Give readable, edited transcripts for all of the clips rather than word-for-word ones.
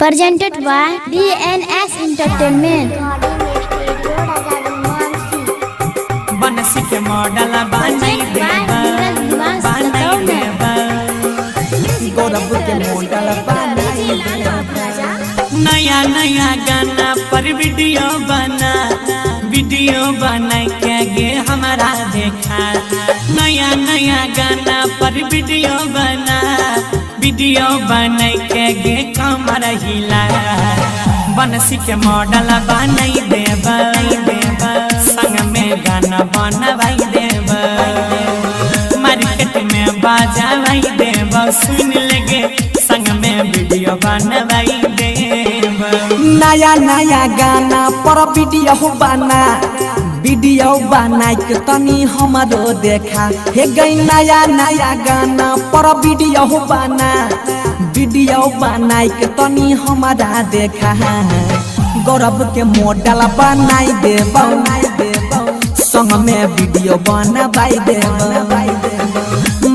Presented by DNS Entertainment. Bansi के model बनाई देबा गौरव के मॉडल बनाई देबा नया नया गाना पर वीडियो बनाई के गे हमारा देखा नया नया गाना पर वीडियो बनाई के गे कमर हिला बनसी के मॉडल बनाई देबा संग में गाना बनवाई देबा मार्केट में बजावाई देबा सुन लेगे संग में वीडियो बनवाई देबा नया नया गाना पर वीडियो बनाई के तनी हमरो देखा हे गई नया नया गाना पर वीडियो बनाई के तनी हमारा देखा गौरव के मॉडल बनाई देबा संग में वीडियो बनवाई देबा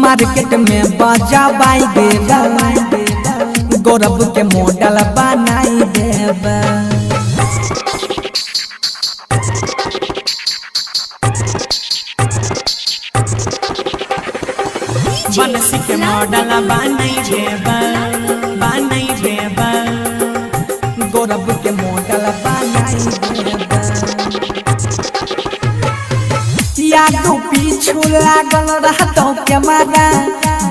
मार्केट में बजावाई देबा गौरव के मॉडल बनाई देबा बनसी के मॉडल बनाई देबा गौरव के मॉडल बनाई देबा यादो पीछू लागल रहतो कैमरा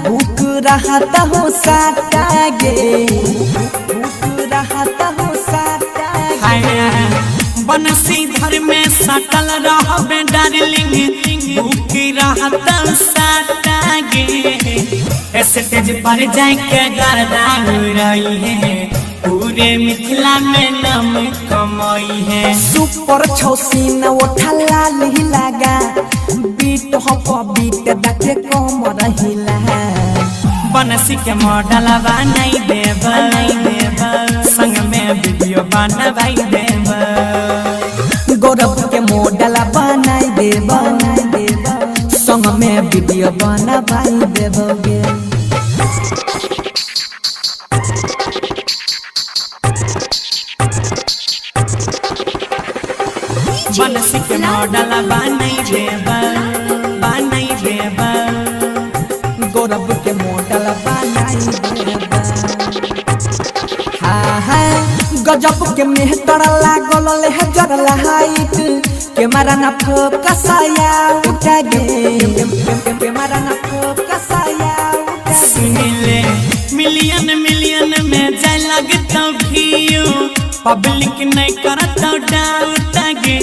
बुक रहता हो साटा गे बनसी घर में सटल रहबे डार्लिंग बुक रहता साटा गे स्टेज पर जाके गर्दा रही है पूरे मिथिला में नाम कमाई है सुपर छौसीन उठा लाल लगा बीट हो बीट दके कमर हिला बनसी के मॉडल बनाई देबा संग में वीडियो बनवाई देबा गौरव के मॉडल बनाई देबा संग में वीडियो बनवाई देबोगे बनसी के मॉडल बनाई देबा गौरव के मॉडल बनाई देबा हाँ गजब के मेहतर लागल लेहजर हाइट कैमरा ना फोकसाया उठा गे कैमरा ना फोकसाया सुनिले मिलियन में जाय लगता व्यू पब्लिक नहीं करता डाउट गे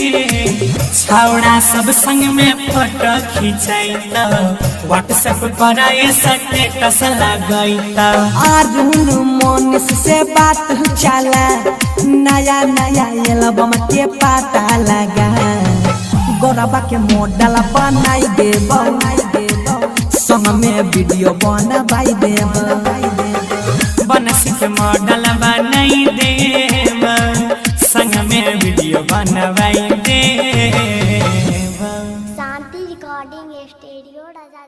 छौड़ा सब संग में फोटो खिंचाइता व्हाट्सएप पर स्टेटस लगाइता अरुण मोनिस से बात चला नया एल्बम के पता लगा गौरव के मॉडल बनाई देबा संग में वीडियो बनवाई देबा बनसी के मॉडल बनाई देबा संग में वीडियो बनवाई देबा शांति रिकॉर्डिंग स्टूडियो राजा